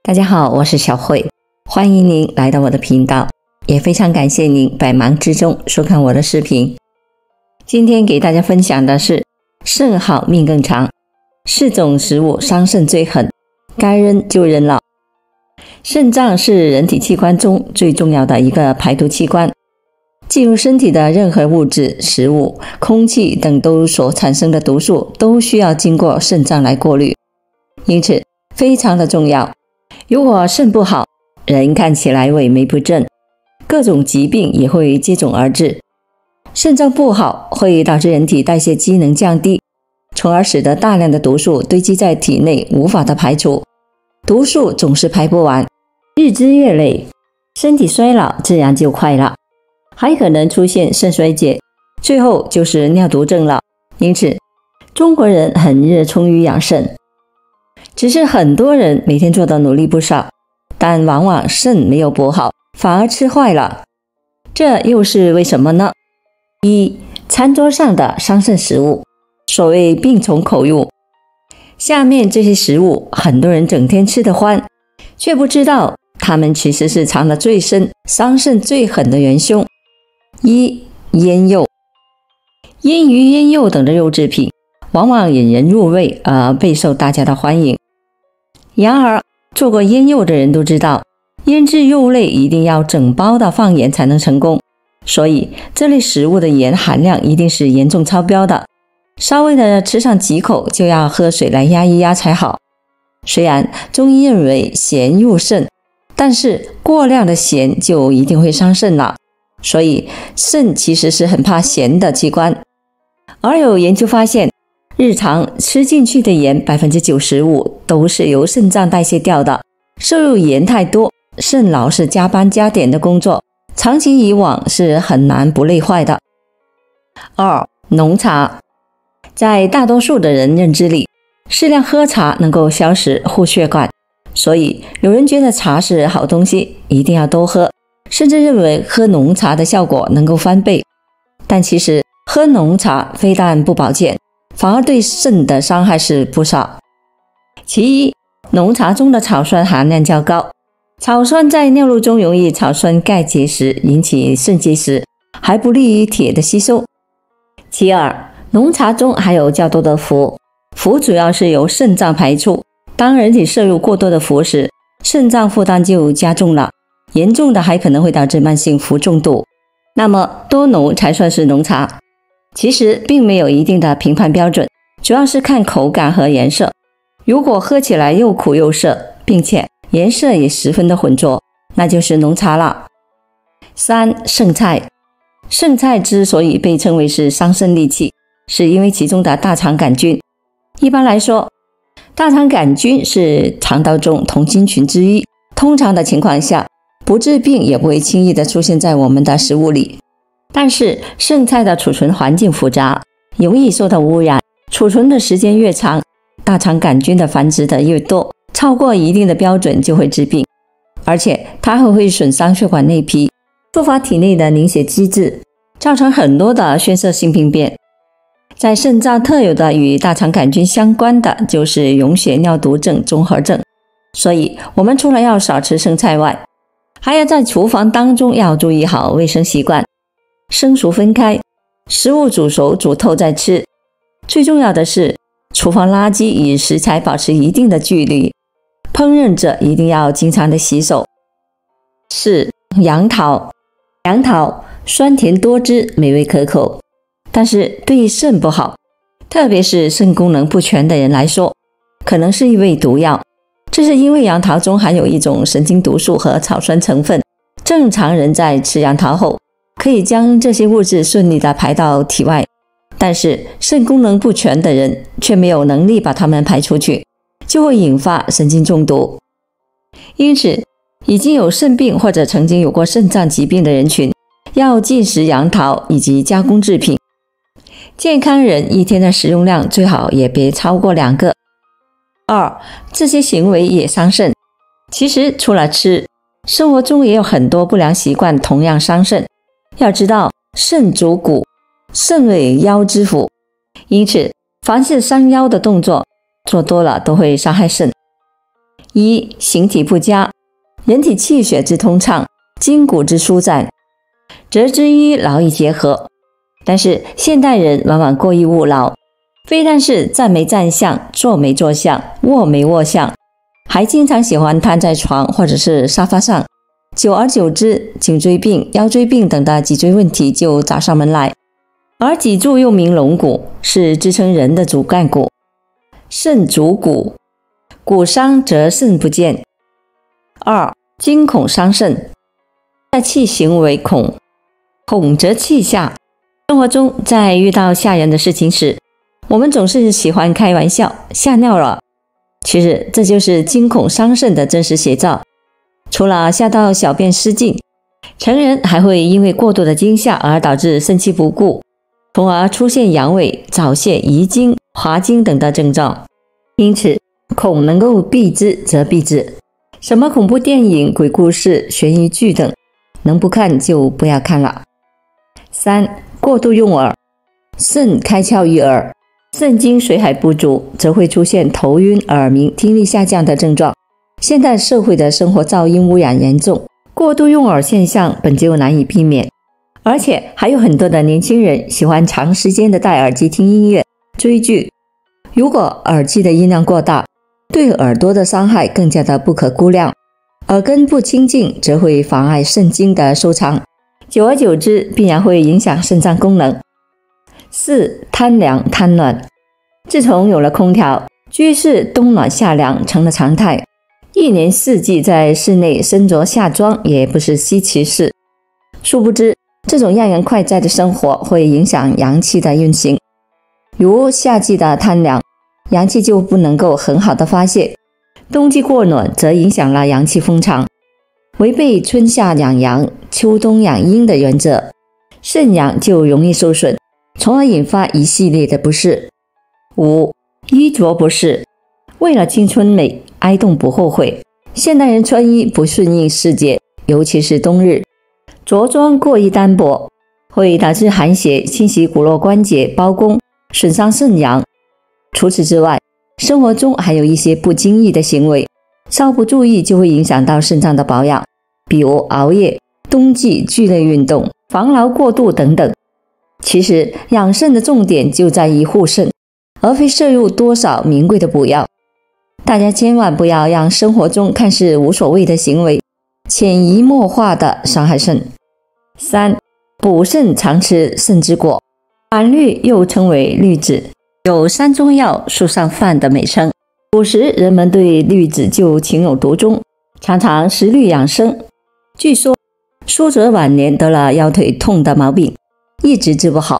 大家好，我是小慧，欢迎您来到我的频道，也非常感谢您百忙之中收看我的视频。今天给大家分享的是肾好命更长，4种食物伤肾最狠，该扔就扔了。肾脏是人体器官中最重要的一个排毒器官，进入身体的任何物质、食物、空气等都所产生的毒素都需要经过肾脏来过滤，因此非常的重要。如果肾不好，人看起来萎靡不振，各种疾病也会接踵而至。肾脏不好会导致人体代谢机能降低，从而使得大量的毒素堆积在体内无法的排除，毒素总是排不完，日积月累，身体衰老自然就快了，还可能出现肾衰竭，最后就是尿毒症了。因此中国人很热衷于养肾，只是很多人每天做的努力不少，但往往肾没有补好，反而吃坏了，这又是为什么呢？一、餐桌上的伤肾食物，所谓病从口入，下面这些食物很多人整天吃得欢，却不知道它们其实是藏得最深、伤肾最狠的元凶。一、腌肉，腌鱼、腌肉等的肉制品往往引人入味而备受大家的欢迎。然而做过腌肉的人都知道，腌制肉类一定要整包的放盐才能成功，所以这类食物的盐含量一定是严重超标的，稍微的吃上几口就要喝水来压一压才好。虽然中医认为咸入肾，但是过量的咸就一定会伤肾了，所以肾其实是很怕咸的器官。而有研究发现，日常吃进去的盐 95% 都是由肾脏代谢掉的，摄入盐太多，肾老是加班加点的工作，长期以往是很难不累坏的。二、浓茶，在大多数的人认知里，适量喝茶能够消食护血管，所以有人觉得茶是好东西，一定要多喝，甚至认为喝浓茶的效果能够翻倍。但其实喝浓茶非但不保健，反而对肾的伤害是不少。其一，浓茶中的草酸含量较高，草酸在尿路中容易草酸钙结石，引起肾结石，还不利于铁的吸收。其二，浓茶中含有较多的氟，氟主要是由肾脏排出，当人体摄入过多的氟时，肾脏负担就加重了，严重的还可能会导致慢性氟中毒。那么多浓才算是浓茶？其实并没有一定的评判标准，主要是看口感和颜色。如果喝起来又苦又涩，并且颜色也十分的浑浊，那就是浓茶了。三、剩菜。剩菜之所以被称为是伤肾利器，是因为其中的大肠杆菌。一般来说，大肠杆菌是肠道中同菌群之一，通常的情况下，不治病也不会轻易的出现在我们的食物里。但是剩菜的储存环境复杂，容易受到污染，储存的时间越长，大肠杆菌的繁殖的越多，超过一定的标准就会致病，而且它还会损伤血管内皮，触发体内的凝血机制，造成很多的宣泄性病变。在肾脏特有的与大肠杆菌相关的就是溶血尿毒症综合症，所以我们除了要少吃剩菜外，还要在厨房当中要注意好卫生习惯，生熟分开，食物煮熟煮透再吃。最重要的是，厨房垃圾与食材保持一定的距离，烹饪者一定要经常的洗手。4. 杨桃。杨桃酸甜多汁，美味可口，但是对肾不好，特别是肾功能不全的人来说，可能是一味毒药。这是因为杨桃中含有一种神经毒素和草酸成分，正常人在吃杨桃后可以将这些物质顺利地排到体外，但是肾功能不全的人却没有能力把它们排出去，就会引发神经中毒。因此已经有肾病或者曾经有过肾脏疾病的人群要禁食杨桃以及加工制品。健康人一天的食用量最好也别超过2个。2. 这些行为也伤肾。其实除了吃，生活中也有很多不良习惯同样伤肾。要知道肾主骨，肾为腰之府，因此凡是伤腰的动作做多了都会伤害肾。一、形体不佳，人体气血之通畅，筋骨之舒展，则之于劳逸结合。但是现代人往往过于务劳，非但是站没站相，坐没坐相，卧没卧相，还经常喜欢瘫在床或者是沙发上，久而久之，颈椎病、腰椎病等的脊椎问题就找上门来。而脊柱又名龙骨，是支撑人的主干骨。肾主骨，骨伤则肾不健。二、惊恐伤肾，气行为恐，恐则气下。生活中，在遇到吓人的事情时，我们总是喜欢开玩笑，吓尿了。其实这就是惊恐伤肾的真实写照。除了吓到小便失禁，成人还会因为过度的惊吓而导致肾气不固，从而出现阳痿、早泄、遗精、滑精等的症状。因此，恐能够避之则避之。什么恐怖电影、鬼故事、悬疑剧等，能不看就不要看了。三、过度用耳，肾开窍于耳，肾精水海不足，则会出现头晕、耳鸣、听力下降的症状。现代社会的生活噪音污染严重，过度用耳现象本就难以避免，而且还有很多的年轻人喜欢长时间的戴耳机听音乐、追剧。如果耳机的音量过大，对耳朵的伤害更加的不可估量。耳根不清净，则会妨碍肾精的收藏，久而久之，必然会影响肾脏功能。四、贪凉贪暖，自从有了空调，居室冬暖夏凉成了常态，一年四季在室内身着夏装也不是稀奇事。殊不知，这种让人快哉的生活会影响阳气的运行。如夏季的贪凉，阳气就不能够很好的发泄；冬季过暖，则影响了阳气封藏，违背春夏养阳、秋冬养阴的原则，肾阳就容易受损，从而引发一系列的不适。五、衣着不适，为了青春美，哀动不后悔。现代人穿衣不顺应时节，尤其是冬日，着装过于单薄，会导致寒邪侵袭骨络关节、包公，损伤肾阳。除此之外，生活中还有一些不经意的行为，稍不注意就会影响到肾脏的保养，比如熬夜、冬季剧烈运动、防劳过度等等。其实养肾的重点就在于护肾，而非摄入多少名贵的补药。大家千万不要让生活中看似无所谓的行为潜移默化地伤害肾。三、补肾常吃肾之果，板绿又称为绿子，有山中药、树上饭的美称。古时人们对绿子就情有独钟，常常食绿养生。据说苏辙晚年得了腰腿痛的毛病，一直治不好。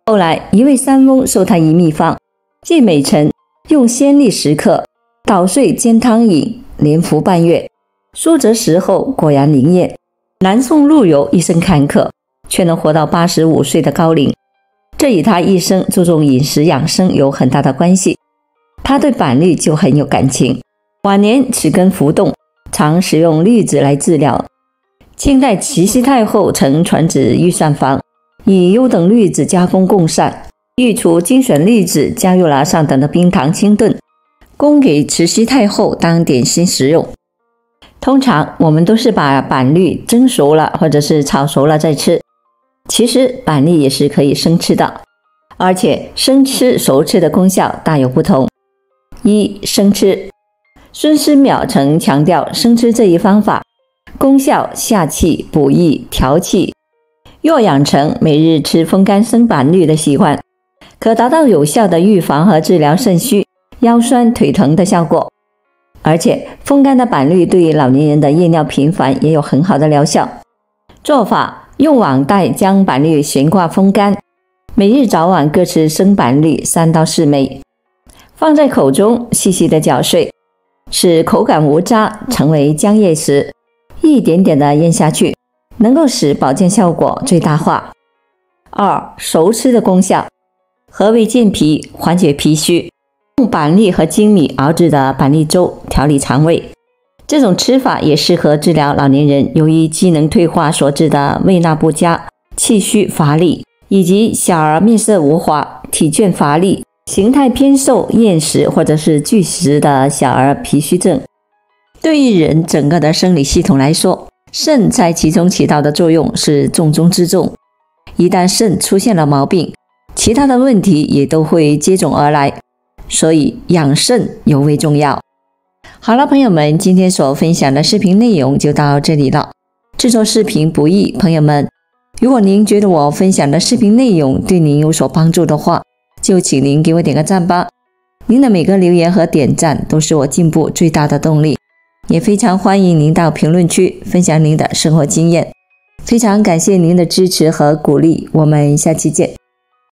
后来一位山翁授他一秘方，即每晨用鲜栗10克，捣碎煎汤饮，连服半月。苏辙食后果然灵验，南宋陆游一生坎坷，却能活到85岁的高龄。这与他一生注重饮食养生有很大的关系。他对板栗就很有感情，晚年齿根浮动，常使用栗子来治疗。清代慈禧太后曾传旨御膳房，以优等栗子加工贡膳，御厨精选栗子，加入了上等的冰糖清炖，供给慈禧太后当点心食用。通常我们都是把板栗蒸熟了或者是炒熟了再吃，其实板栗也是可以生吃的，而且生吃熟吃的功效大有不同。一、生吃，孙思邈曾强调生吃这一方法功效下气、补益、调气。若养成每日吃风干生板栗的习惯，可达到有效的预防和治疗肾虚、腰酸腿疼的效果。而且风干的板栗对老年人的夜尿频繁也有很好的疗效。做法：用网袋将板栗悬挂风干，每日早晚各吃生板栗3到4枚，放在口中细细的搅碎，使口感无渣，成为浆液时，一点点的咽下去，能够使保健效果最大化。二、熟吃的功效。何为健脾？缓解脾虚。用板栗和粳米熬制的板栗粥调理肠胃，这种吃法也适合治疗老年人由于机能退化所致的胃纳不佳、气虚乏力，以及小儿面色无华、体倦乏力、形态偏瘦、厌食或者是拒食的小儿脾虚症。对于人整个的生理系统来说，肾在其中起到的作用是重中之重。一旦肾出现了毛病，其他的问题也都会接踵而来，所以养肾尤为重要。好了，朋友们，今天所分享的视频内容就到这里了。制作视频不易，朋友们，如果您觉得我分享的视频内容对您有所帮助的话，就请您给我点个赞吧。您的每个留言和点赞都是我进步最大的动力，也非常欢迎您到评论区分享您的生活经验。非常感谢您的支持和鼓励，我们下期见。